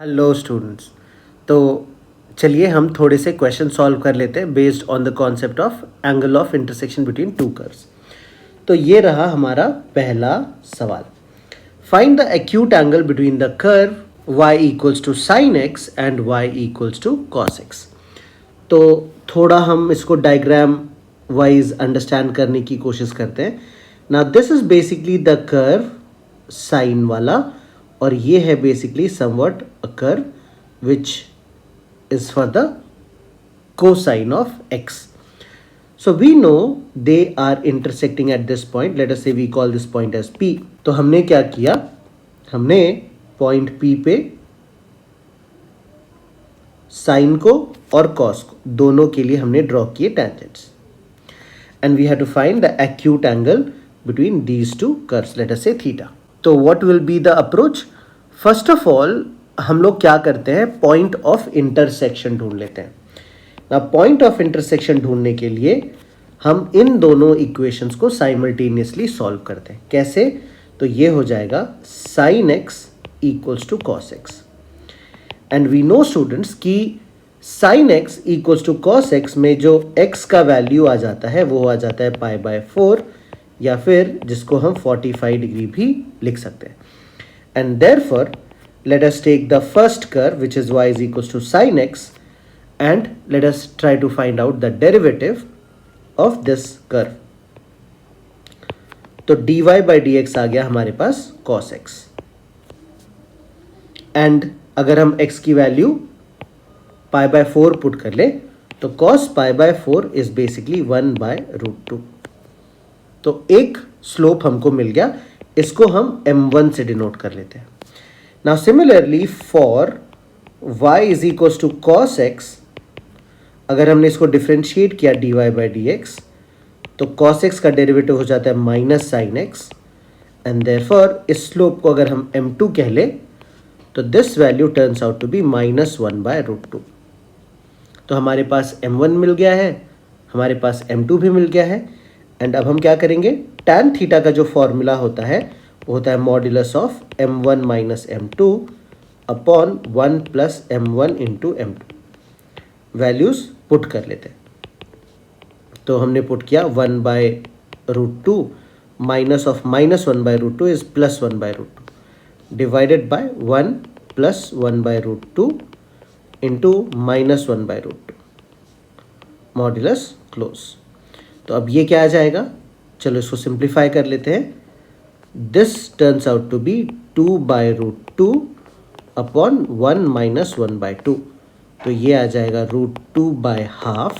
Hello students. तो चलिए हम थोड़े से क्वेश्चन सॉल्व कर लेते हैं based on the concept of angle of intersection between two curves. तो ये रहा हमारा पहला सवाल। Find the acute angle between the curve y equals to sine x and y equals to cos x. तो थोड़ा हम इसको डायग्राम वाइज अंडरस्टैंड करने की कोशिश करते हैं। Now this is basically the curve sine वाला, और ये है basically somewhat a curve which is for the cosine of x. So we know they are intersecting at this point. Let us say we call this point as P. तो हमने क्या किया, हमने point P पे sign को और cos को दोनों के लिए हमने ड्रॉ किए tangents, and we have to find the acute angle between these two curves, let us say theta. तो what will be the approach? First of all हम लोग क्या करते हैं, पॉइंट ऑफ इंटरसेक्शन ढूंढ लेते हैं ना। पॉइंट ऑफ इंटरसेक्शन ढूंढने के लिए हम इन दोनों इक्वेशंस को साइमल्टेनियसली सॉल्व करते हैं। कैसे? तो ये हो जाएगा sine x equals to cos x, and we know students कि sine x equals to cos x में जो एक्स का वैल्यू आ जाता है वो आ जाता है π/4, या फिर जिसको हम 45 डिग्री भी लिख सकते हैं। And therefore let us take the first curve which is y is equals to sine x, and let us try to find out the derivative of this curve. तो dy/dx आ गया हमारे पास cos x, एंड अगर हम x की value π/4 put कर ले तो cos π/4 is basically 1/√2। तो एक स्लोप हमको मिल गया, इसको हम m1 से डिनोट कर लेते हैं। Now similarly for y is equals to cos x, अगर हमने इसको डिफरेंशिएट किया dy/dx तो cos x का डेरिवेटिव हो जाता है minus sine x, and therefore इस स्लोप को अगर हम m2 कह ले तो this value turns out to be -1/√2। तो हमारे पास m1 मिल गया है, हमारे पास m2 भी मिल गया है, एंड अब हम क्या करेंगे, tan थीटा का जो फॉर्मूला होता है वो होता है modulus of m1 minus m2 upon 1 plus m1 into m2। Values put कर लेते हैं। तो हमने पुट किया 1/√2 minus of -1/√2 is +1/√2 divided by 1 plus 1/√2 into -1/√2 modulus close. तो अब ये क्या आ जाएगा, चलो इसको सिंप्लीफाई कर लेते हैं। This turns out to be 2/√2 upon 1 minus 1/2। तो ये आ जाएगा √2/½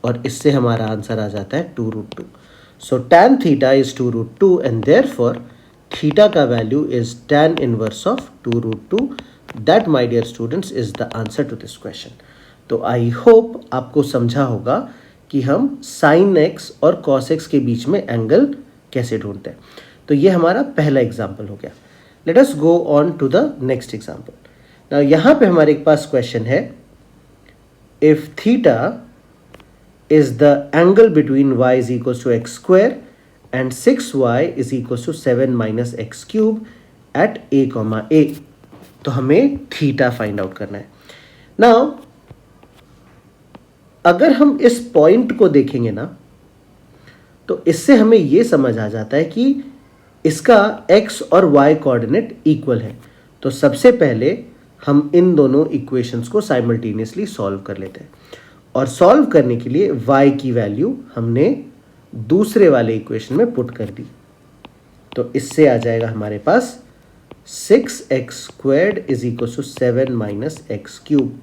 और इससे हमारा आंसर आ जाता है 2√2। So tan theta is 2√2, and therefore theta का value is tan inverse of 2√2। That my dear students is the answer to this question. तो आई होप आपको समझा होगा कि हम साइन एक्स और कॉस एक्स के बीच में एंगल कैसे ढूंढते हैं। तो ये हमारा पहला एग्जाम्पल हो गया। Let us go on to the next example. Now यहाँ पे हमारे पास क्वेश्चन है, if theta is the angle between y is equals to x square and 6y is equals to 7 minus x cube at a, तो हमें theta find out करना है। Now अगर हम इस पॉइंट को देखेंगे ना, तो इससे हमें यह समझ आ जाता है कि इसका x और y कोऑर्डिनेट इक्वल है। तो सबसे पहले हम इन दोनों इक्वेशंस को साइमल्टेनियसली सॉल्व कर लेते हैं, और सॉल्व करने के लिए y की वैल्यू हमने दूसरे वाले इक्वेशन में पुट कर दी। तो इससे आ जाएगा हमारे पास 6x² is equal to 7 minus x cube.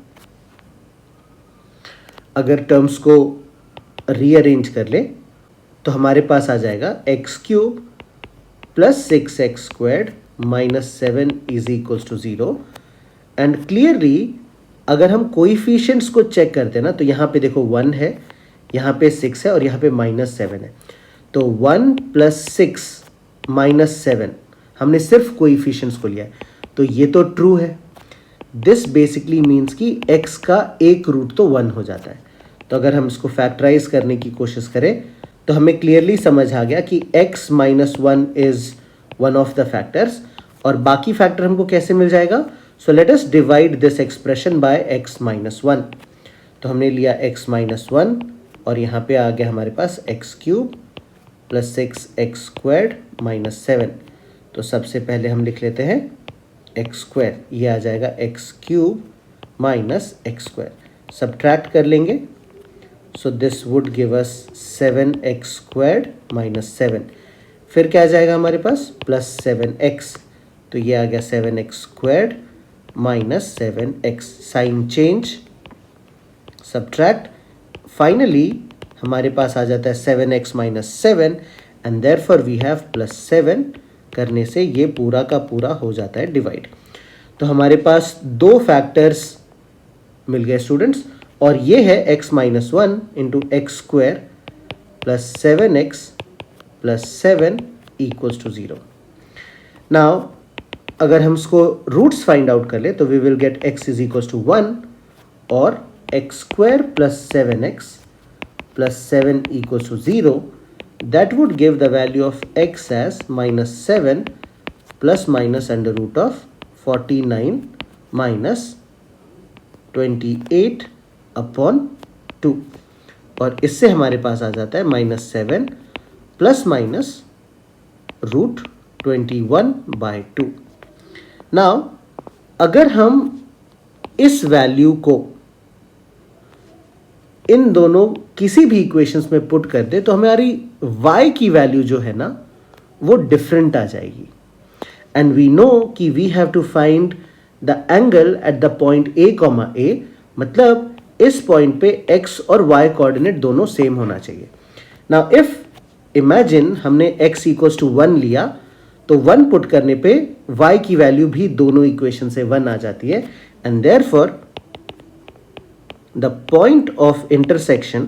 अगर टर्म्स को रीअरेंज कर ले तो हमारे पास आ जाएगा x³ plus 6x² minus 7 is equals to 0। And clearly अगर हम कोइफिशिएंट्स को चेक करते हैं ना, तो यहाँ पे देखो 1 है, यहाँ पे 6 है और यहाँ पे -7 है। तो 1 प्लस 6 माइनस 7 हमने सिर्फ कोइफिशिएंट्स को लिया है, तो ये तो ट्रू है। दिस बेसिकली मीन्स कि x का एक रूट तो 1 हो जाता है। तो अगर हम इसको फैक्टराइज करने की कोशिश करें तो हमें क्लियरली समझ आ गया कि x minus 1 is one of the factors, और बाकी फैक्टर हमको कैसे मिल जाएगा, सो let us divide this expression by x minus one. तो हमने लिया x माइनस वन और यहाँ पे आ गया हमारे पास x cube plus 6x squared minus 7। तो सबसे पहले हम लिख लेते हैं एक्स स्क्वायर, ये आ जाएगा x cube minus x square. Subtract कर लेंगे, so this would give us 7x squared minus 7। फिर क्या आ जाएगा हमारे पास प्लस 7x, तो ये आ गया 7x squared minus 7x। Sign change, subtract, finally हमारे पास आ जाता है 7x minus 7 and therefore we have plus 7। करने से ये पूरा का पूरा हो जाता है डिवाइड। तो हमारे पास दो फैक्टर्स मिल गए स्टूडेंट्स, और ये है x minus one into x square plus 7x plus 7 equals to 0। Now अगर हम इसको रूट्स फाइंड आउट कर ले तो we will get x is equals to 1 और x square plus 7x plus 7 equals to 0. That would give the value of x as minus 7 plus minus under root of 49 minus 28 upon 2, और इससे हमारे पास आ जाता है minus 7 plus minus root 21 by 2। Now अगर हम इस वैल्यू को इन दोनों किसी भी इक्वेशंस में पुट कर दे तो हमारी y की वैल्यू जो है ना वो डिफरेंट आ जाएगी। एंड वी नो कि we have to find the angle at the point a, मतलब इस पॉइंट पे x और y कोऑर्डिनेट दोनों सेम होना चाहिए। नाउ इफ इमेजिन हमने x इक्वल्स टू 1 लिया तो 1 पुट करने पे y की वैल्यू भी दोनों इक्वेशन से 1 आ जाती है, and therefore the point of intersection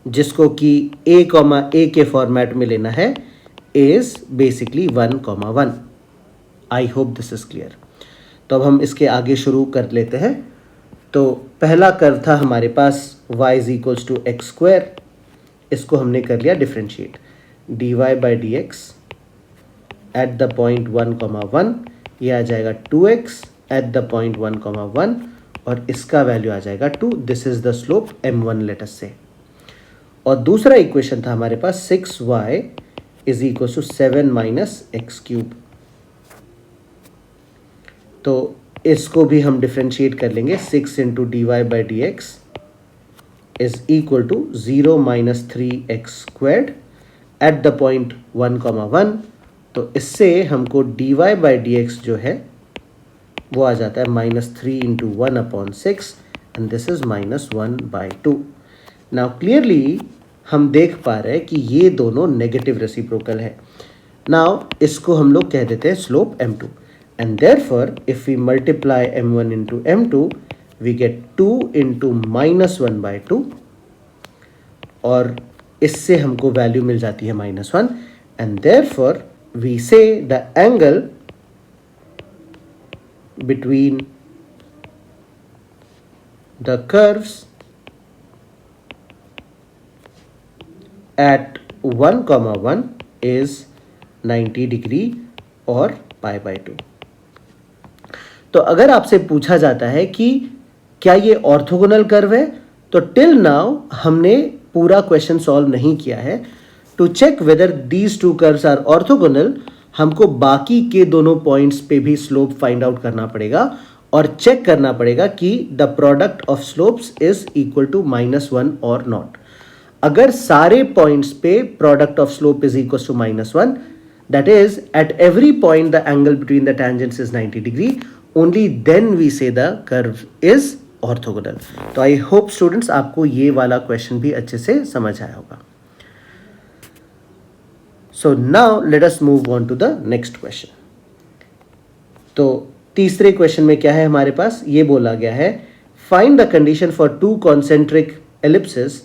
जिसको कि a के फॉर्मेट में लेना है is basically 1,1। I hope this is clear. तो अब हम इसके आगे शुरू कर लेते हैं। तो पहला कर्व था हमारे पास y is equals to x square, इसको हमने कर लिया differentiate, dy by d x at the point 1,1, ये आ जाएगा 2x एट द पॉइंट 1,1 और इसका वैल्यू आ जाएगा 2। This is the slope m1 let us say. और दूसरा इक्वेशन था हमारे पास 6y is equal to 7 minus x cube, तो इसको भी हम डिफ्रेंशिएट कर लेंगे। 6 into d y by d x is equal to 0 minus 3x squared at the point 1,1। तो इससे हमको dy बाई डी एक्स जो है वो आ जाता है minus 3 into 1 upon 6 and this is minus 1 by 2। Now clearly हम देख पा रहे हैं कि ये दोनों नेगेटिव रेसिप्रोकल है। नाउ इसको हम लोग कह देते हैं slope m2 and therefore if we multiply m1 into m2 we get 2 into minus 1 by 2 और इससे हमको वैल्यू मिल जाती है minus 1 and therefore we say the angle between the curves at 1,1 is 90 degree और पाई बाई 2। तो अगर आपसे पूछा जाता है कि क्या ये ऑर्थोगोनल कर्व है, तो टिल नाउ हमने पूरा क्वेश्चन सॉल्व नहीं किया है। To check whether these two curves are orthogonal हमको बाकी के दोनों पॉइंट्स पे भी स्लोप फाइंड आउट करना पड़ेगा और चेक करना पड़ेगा कि the product of slopes is equal to -1 और नॉट। अगर सारे पॉइंट्स पे product of slope is equal to -1, that is at every point the angle between the tangents is 90 degree, only then we say the curve is orthogonal. तो I hope students आपको ये वाला question भी अच्छे से समझ आया होगा। So now let us move on to the next question. तो तीसरे क्वेश्चन में क्या है हमारे पास, ये बोला गया है find the condition for to concentric Ellipsis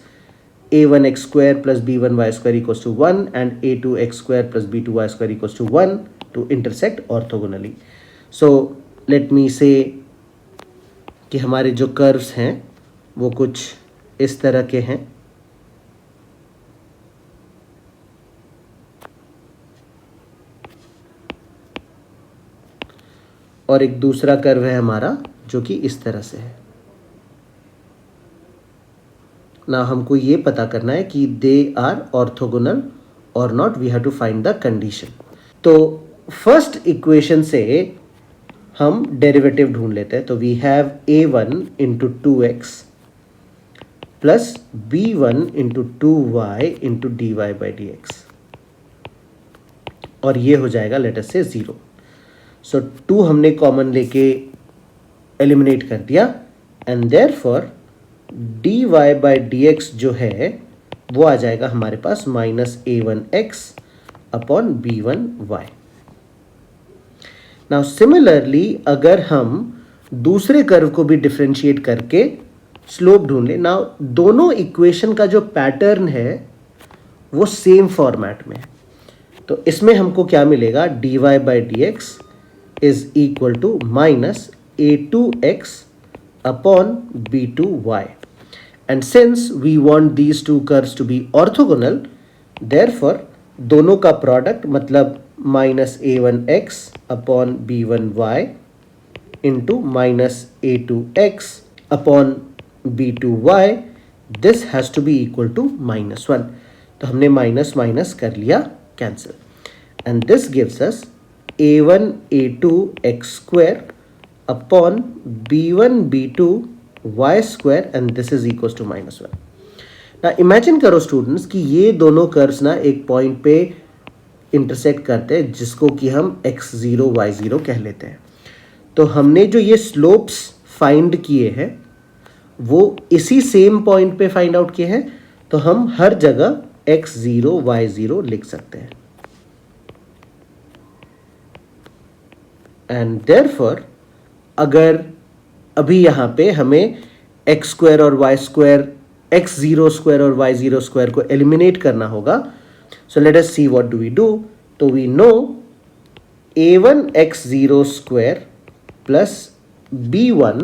a1x square plus b1y square equals to 1 and a2x square plus b2y square equals to 1 to intersect orthogonally. So let me say कि हमारे जो कर्व्स हैं वो कुछ इस तरह के हैं। और एक दूसरा कर्व है हमारा जो कि इस तरह से है ना। हमको ये पता करना है कि दे आर ऑर्थोगोनल और not, we have to find the condition. तो फर्स्ट इक्वेशन से हम डेरिवेटिव ढूंढ लेते हैं। तो we have a1 into 2x plus b1 into 2y into dy by dx, और ये हो जाएगा लेटर से 0। सो 2 हमने कॉमन लेके एलिमिनेट कर दिया and therefore dy by dx जो है वो आ जाएगा हमारे पास माइनस a1x upon b1y। Now similarly अगर हम दूसरे कर्व को भी डिफरेंशिएट करके स्लोप ढूंढ ले, नाउ दोनों इक्वेशन का जो पैटर्न है वो सेम फॉर्मेट में है। तो इसमें हमको क्या मिलेगा, dy by dx is equal to minus a2x upon b2y, and since we want these two curves to be orthogonal, therefore दोनों का प्रोडक्ट मतलब minus a1x upon b1y into minus a2x upon b2y, this has to be equal to -1। तो हमने minus minus कर लिया cancel, and this gives us a1 a2 x square upon b1 b2 y square, and this is equal to -1। ना imagine करो students कि ये दोनों curves ना एक पॉइंट पे इंटरसेक्ट करते हैं जिसको कि हम x0 y0 कह लेते हैं। तो हमने जो ये स्लोप्स फाइंड किए हैं वो इसी सेम पॉइंट पे फाइंड आउट किए हैं, तो हम हर जगह x0 y0 लिख सकते हैं। एंड देयरफॉर अगर अभी यहाँ पे हमें x स्क्वायर और y स्क्वायर, x0 स्क्वायर और y0 स्क्वायर को एलिमिनेट करना होगा, so let us see what do we do. तो we know a1 x0 square plus b1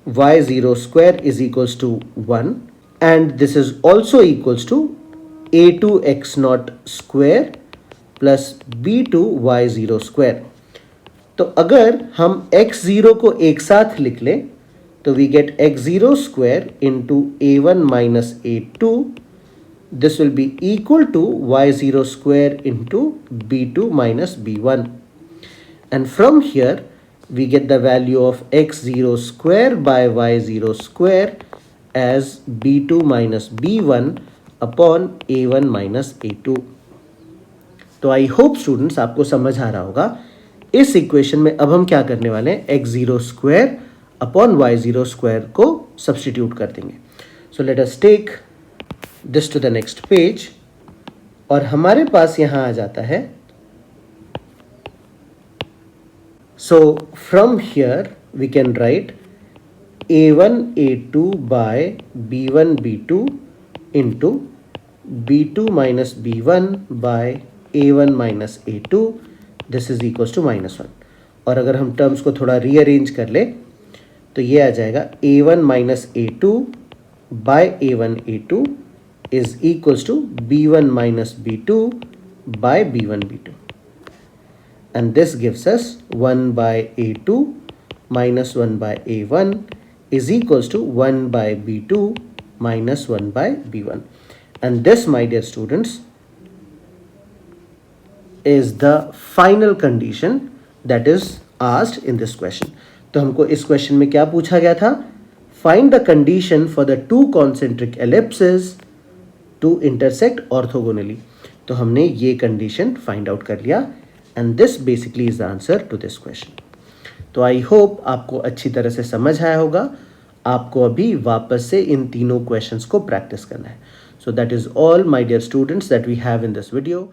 y0 square is equals to 1, and this is also equals to a2 x0 square plus b2 y0 square. तो अगर हम x0 को एक साथ लिख लें तो we get x0 square into a1 minus a2. This will be equal to y0 square into b2 minus b1, and from here we get the value of x0 square by y0 square as b2 minus b1 upon a1 minus a2. तो I hope students आपको समझ आ रहा होगा। इस equation में अब हम क्या करने वाले हैं, x0 square upon y0 square को सब्सटीट्यूट कर देंगे। So let us take this to the next page, और हमारे पास यहां आ जाता है, so from here we can write a1 a2 by b1 b2 into b2 minus b1 by a1 minus a2, this is equal to -1। और अगर हम टर्म्स को थोड़ा रीअरेंज कर ले तो ये आ जाएगा a1 minus a2 by a1 a2 is equals to b1 minus b2 by b1 b2, and this gives us 1 by a2 minus 1 by a1 is equals to 1 by b2 minus 1 by b1, and this, my dear students, is the final condition that is asked in this question. तो हमको इस question में क्या पूछा गया था, find the condition for the two concentric ellipses to intersect orthogonally. तो हमने ये कंडीशन फाइंड आउट कर लिया, and this basically is the answer to this question. तो आई होप आपको अच्छी तरह से समझ आया होगा। आपको अभी वापस से इन तीनों क्वेश्चंस को प्रैक्टिस करना है। So that is all my dear students that we have in this video.